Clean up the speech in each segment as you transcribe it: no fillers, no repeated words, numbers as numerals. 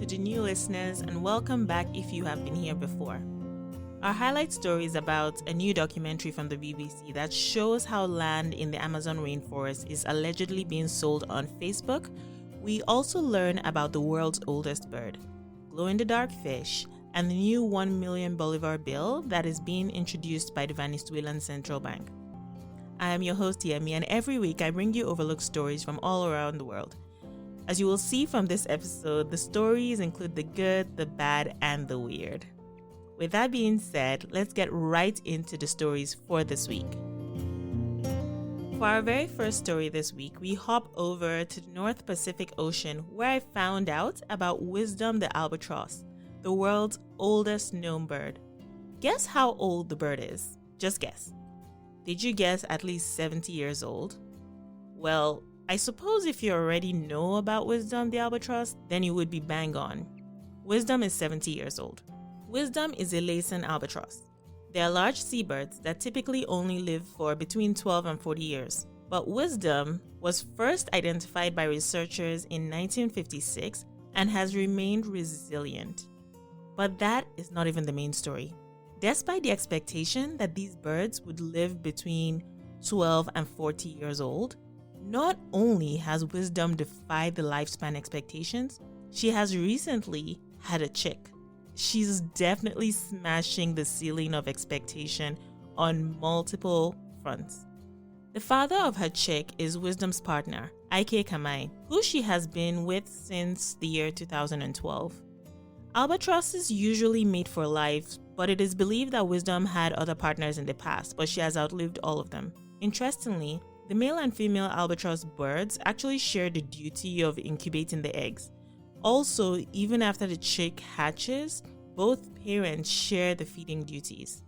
to the new listeners, and welcome back if you have been here before. Our highlight story is about a new documentary from the BBC that shows how land in the Amazon rainforest is allegedly being sold on Facebook. We also learn about the world's oldest bird, glow-in-the-dark fish, and the new 1 million Bolivar bill that is being introduced by the Venezuelan Central Bank. I am your host, Yemi, and every week I bring you overlooked stories from all around the world. As you will see from this episode, the stories include the good, the bad, and the weird. With that being said, let's get right into the stories for this week. For our very first story this week, we hop over to the North Pacific Ocean, where I found out about Wisdom the albatross, the world's oldest known bird. Guess how old the bird is? Just guess. Did you guess at least 70 years old? Well, I suppose if you already know about Wisdom the albatross, then you would be bang on. Wisdom is 70 years old. Wisdom is a Laysan albatross. They are large seabirds that typically only live for between 12 and 40 years. But Wisdom was first identified by researchers in 1956 and has remained resilient. But that is not even the main story. Despite the expectation that these birds would live between 12 and 40 years old, not only has Wisdom defied the lifespan expectations, she has recently had a chick. She's definitely smashing the ceiling of expectation on multiple fronts. The father of her chick is Wisdom's partner, Ike Kamai, who she has been with since the year 2012. Albatrosses usually mate for life, but it is believed that Wisdom had other partners in the past, but she has outlived all of them. Interestingly, the male and female albatross birds actually share the duty of incubating the eggs. Also, even after the chick hatches, both parents share the feeding duties.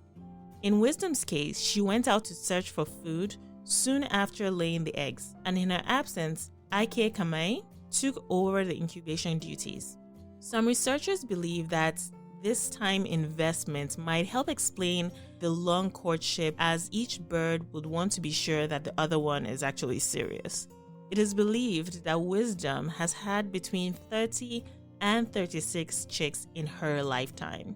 In Wisdom's case, she went out to search for food soon after laying the eggs, and in her absence, Ike Kamai took over the incubation duties. Some researchers believe that this time investment might help explain the long courtship, as each bird would want to be sure that the other one is actually serious. It is believed that Wisdom has had between 30 and 36 chicks in her lifetime.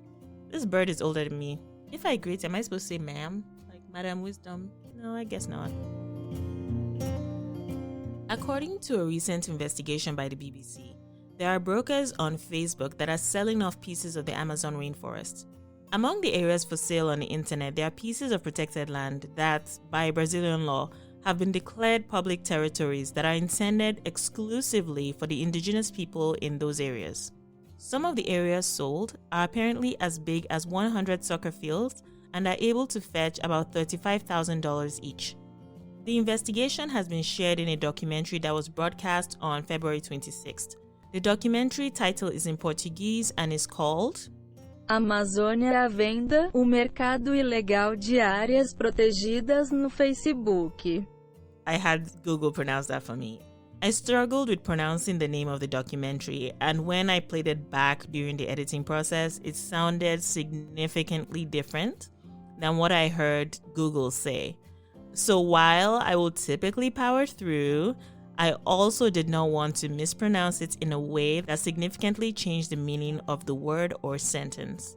This bird is older than me. If I greet, am I supposed to say ma'am? Like Madam Wisdom? No, I guess not. According to a recent investigation by the BBC, there are brokers on Facebook that are selling off pieces of the Amazon rainforest. Among the areas for sale on the internet, there are pieces of protected land that, by Brazilian law, have been declared public territories that are intended exclusively for the indigenous people in those areas. Some of the areas sold are apparently as big as 100 soccer fields and are able to fetch about $35,000 each. The investigation has been shared in a documentary that was broadcast on February 26th. The documentary title is in Portuguese and is called Amazônia à Venda, o mercado ilegal de áreas protegidas no Facebook. I had Google pronounce that for me. I struggled with pronouncing the name of the documentary, and when I played it back during the editing process, it sounded significantly different than what I heard Google say. So while I will typically power through, I also did not want to mispronounce it in a way that significantly changed the meaning of the word or sentence.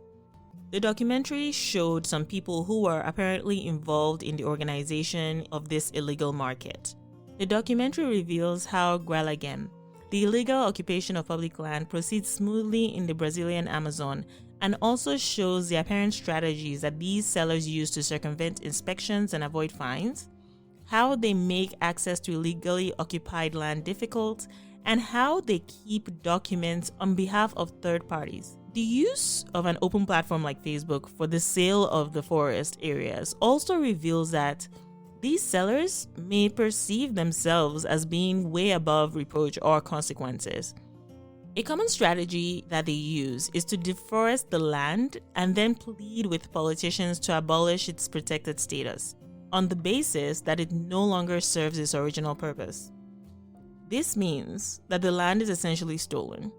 The documentary showed some people who were apparently involved in the organization of this illegal market. The documentary reveals how Gralagem, the illegal occupation of public land, proceeds smoothly in the Brazilian Amazon, and also shows the apparent strategies that these sellers use to circumvent inspections and avoid fines, how they make access to illegally occupied land difficult, and how they keep documents on behalf of third parties. The use of an open platform like Facebook for the sale of the forest areas also reveals that these sellers may perceive themselves as being way above reproach or consequences. A common strategy that they use is to deforest the land and then plead with politicians to abolish its protected status, on the basis that it no longer serves its original purpose. This means that the land is essentially stolen.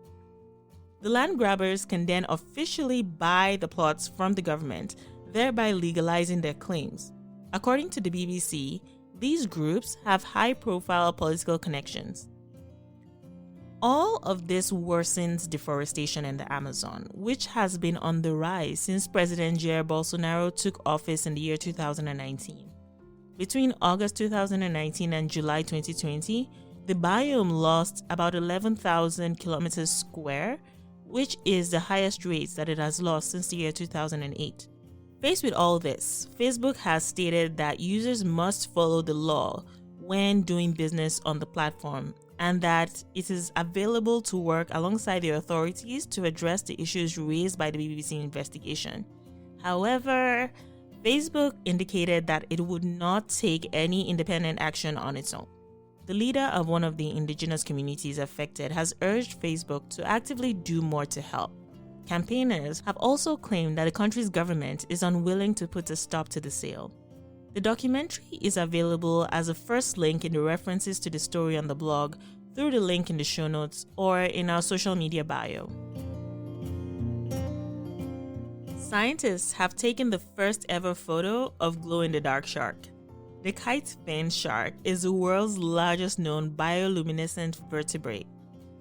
The land grabbers can then officially buy the plots from the government, thereby legalizing their claims. According to the BBC, these groups have high-profile political connections. All of this worsens deforestation in the Amazon, which has been on the rise since President Jair Bolsonaro took office in the year 2019. Between August 2019 and July 2020, the biome lost about 11,000 kilometers square, which is the highest rate that it has lost since the year 2008. Faced with all this, Facebook has stated that users must follow the law when doing business on the platform, and that it is available to work alongside the authorities to address the issues raised by the BBC investigation. However, Facebook indicated that it would not take any independent action on its own. The leader of one of the indigenous communities affected has urged Facebook to actively do more to help. Campaigners have also claimed that the country's government is unwilling to put a stop to the sale. The documentary is available as a first link in the references to the story on the blog, through the link in the show notes, or in our social media bio. Scientists have taken the first ever photo of glow-in-the-dark shark. The kite fin shark is the world's largest known bioluminescent vertebrate.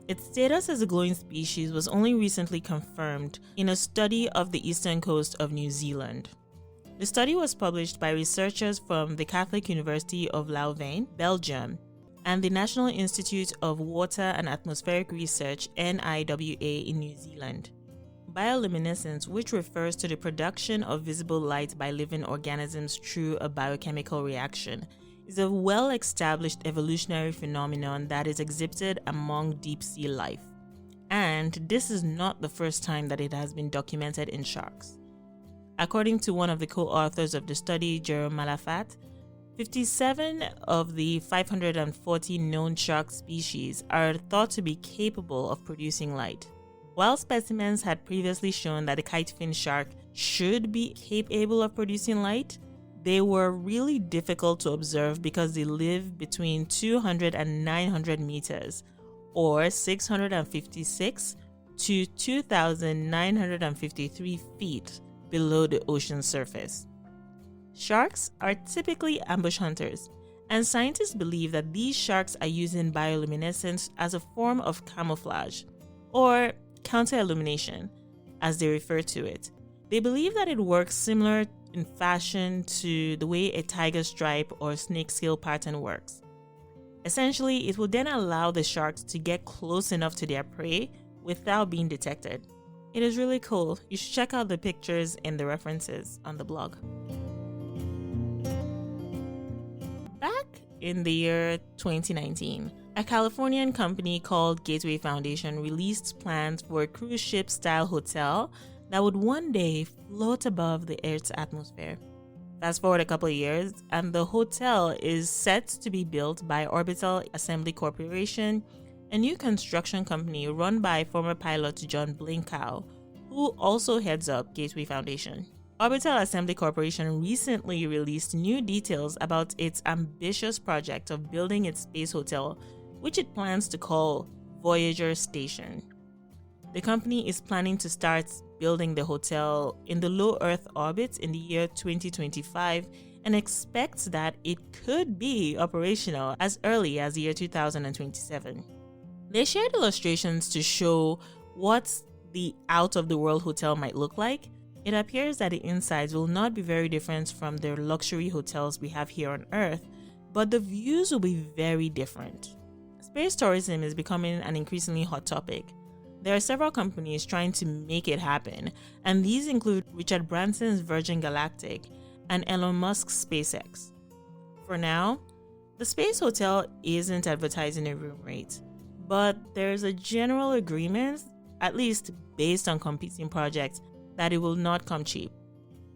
Its status as a glowing species was only recently confirmed in a study of the eastern coast of New Zealand. The study was published by researchers from the Catholic University of Leuven, Belgium, and the National Institute of Water and Atmospheric Research, NIWA, in New Zealand. Bioluminescence, which refers to the production of visible light by living organisms through a biochemical reaction, is a well-established evolutionary phenomenon that is exhibited among deep-sea life. And this is not the first time that it has been documented in sharks. According to one of the co-authors of the study, Jerome Malafat, 57 of the 540 known shark species are thought to be capable of producing light. While specimens had previously shown that the kitefin shark should be capable of producing light, they were really difficult to observe because they live between 200 and 900 meters, or 656 to 2,953 feet below the ocean surface. Sharks are typically ambush hunters, and scientists believe that these sharks are using bioluminescence as a form of camouflage, or counter-illumination, as they refer to it. They believe that it works similar in fashion to the way a tiger stripe or snake scale pattern works. Essentially, it will then allow the sharks to get close enough to their prey without being detected. It is really cool. You should check out the pictures and the references on the blog. Back in the year 2019, a Californian company called Gateway Foundation released plans for a cruise ship-style hotel that would one day float above the Earth's atmosphere. Fast forward a couple of years, and the hotel is set to be built by Orbital Assembly Corporation, a new construction company run by former pilot John Blinkow, who also heads up Gateway Foundation. Orbital Assembly Corporation recently released new details about its ambitious project of building its space hotel, which it plans to call Voyager Station. The company is planning to start building the hotel in the low Earth orbit in the year 2025 and expects that it could be operational as early as the year 2027. They shared illustrations to show what the out-of-the-world hotel might look like. It appears that the insides will not be very different from the luxury hotels we have here on Earth, but the views will be very different. Space tourism is becoming an increasingly hot topic. There are several companies trying to make it happen, and these include Richard Branson's Virgin Galactic and Elon Musk's SpaceX. For now, the space hotel isn't advertising a room rate, but there's a general agreement, at least based on competing projects, that it will not come cheap.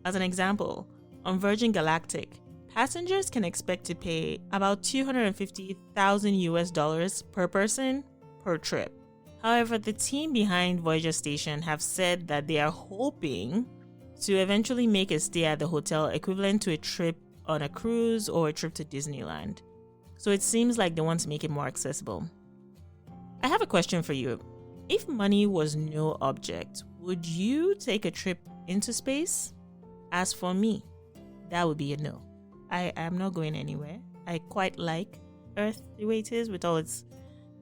As an example, on Virgin Galactic, passengers can expect to pay about $250,000 per person per trip. However, the team behind Voyager Station have said that they are hoping to eventually make a stay at the hotel equivalent to a trip on a cruise or a trip to Disneyland. So it seems like they want to make it more accessible. I have a question for you. If money was no object, would you take a trip into space? As for me, that would be a no. I am not going anywhere. I quite like Earth the way it is with all its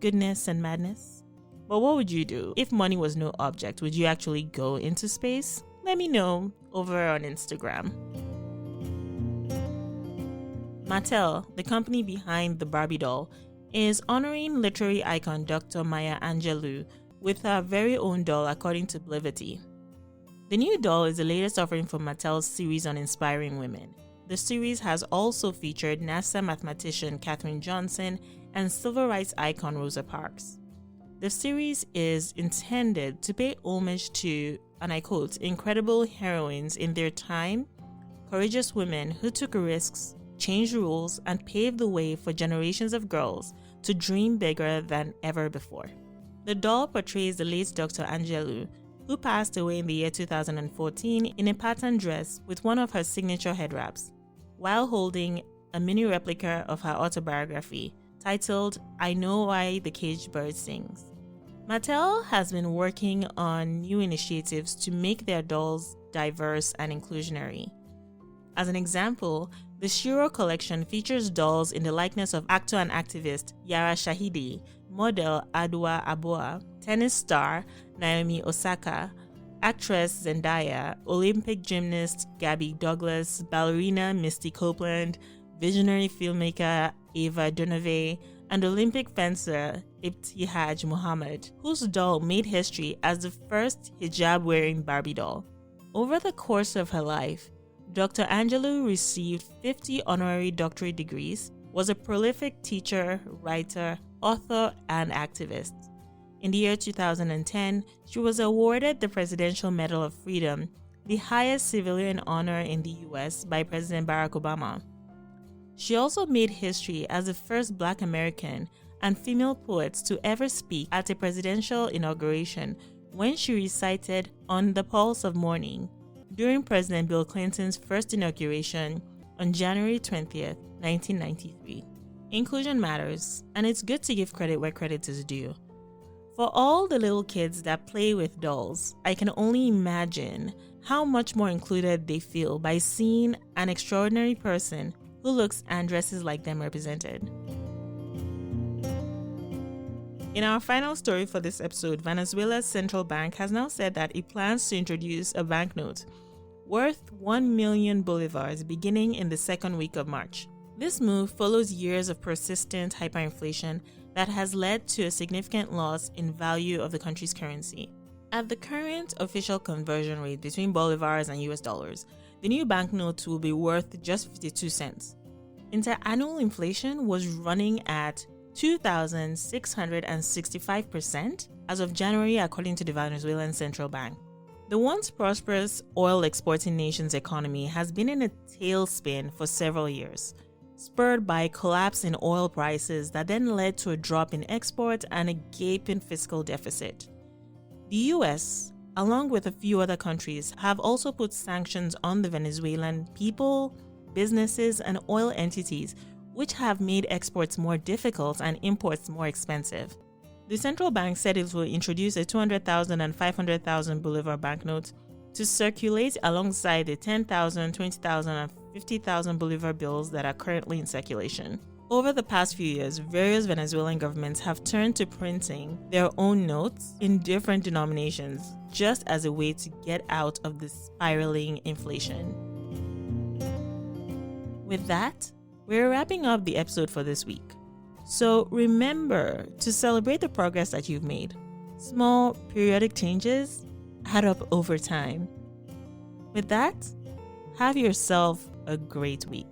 goodness and madness. But what would you do? If money was no object, would you actually go into space? Let me know over on Instagram. Mattel, the company behind the Barbie doll, is honoring literary icon Dr. Maya Angelou with her very own doll, according to Blivity. The new doll is the latest offering from Mattel's series on inspiring women. The series has also featured NASA mathematician Katherine Johnson and civil rights icon Rosa Parks. The series is intended to pay homage to, and I quote, incredible heroines in their time, courageous women who took risks, changed rules, and paved the way for generations of girls to dream bigger than ever before. The doll portrays the late Dr. Angelou, who passed away in the year 2014 in a patterned dress with one of her signature head wraps, while holding a mini replica of her autobiography titled I Know Why the Caged Bird Sings. Mattel has been working on new initiatives to make their dolls diverse and inclusionary. As an example, the Shiro collection features dolls in the likeness of actor and activist Yara Shahidi, model Adwa Aboa, tennis star Naomi Osaka, actress Zendaya, Olympic gymnast Gabby Douglas, ballerina Misty Copeland, visionary filmmaker Ava Dunavey, and Olympic fencer Ibtihaj Muhammad, whose doll made history as the first hijab-wearing Barbie doll. Over the course of her life, Dr. Angelou received 50 honorary doctorate degrees, was a prolific teacher, writer, author, and activist. In the year 2010, she was awarded the Presidential Medal of Freedom, the highest civilian honor in the US by President Barack Obama. She also made history as the first Black American and female poet to ever speak at a presidential inauguration when she recited On the Pulse of Morning during President Bill Clinton's first inauguration on January 20th, 1993. Inclusion matters, and it's good to give credit where credit is due. For all the little kids that play with dolls, I can only imagine how much more included they feel by seeing an extraordinary person who looks and dresses like them represented. In our final story for this episode, Venezuela's central bank has now said that it plans to introduce a banknote worth 1 million bolivars beginning in the second week of March. This move follows years of persistent hyperinflation that has led to a significant loss in value of the country's currency. At the current official conversion rate between bolivars and US dollars, the new banknote will be worth just 52 cents. Interannual inflation was running at 2,665% as of January, according to the Venezuelan Central Bank. The once prosperous oil-exporting nation's economy has been in a tailspin for several years, spurred by a collapse in oil prices that then led to a drop in export and a gaping fiscal deficit. The US, along with a few other countries, have also put sanctions on the Venezuelan people, businesses, and oil entities, which have made exports more difficult and imports more expensive. The central bank said it will introduce a 200,000 and 500,000 bolivar banknotes to circulate alongside the 10,000, 20,000, and 50,000 bolivar bills that are currently in circulation. Over the past few years, various Venezuelan governments have turned to printing their own notes in different denominations just as a way to get out of the spiraling inflation. With that, we're wrapping up the episode for this week. So remember to celebrate the progress that you've made. Small, periodic changes add up over time. With that, have yourself a great week.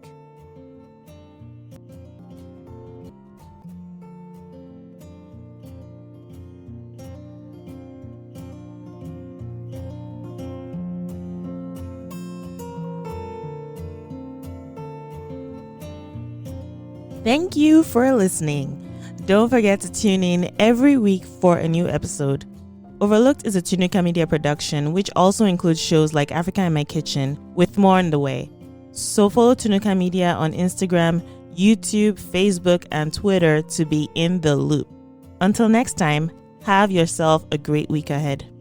Thank you for listening. Don't forget to tune in every week for a new episode. Overlooked is a TunukaMedia production, which also includes shows like Africa in My Kitchen, with more on the way. So follow TunukaMedia on Instagram, YouTube, Facebook, and Twitter to be in the loop. Until next time, have yourself a great week ahead.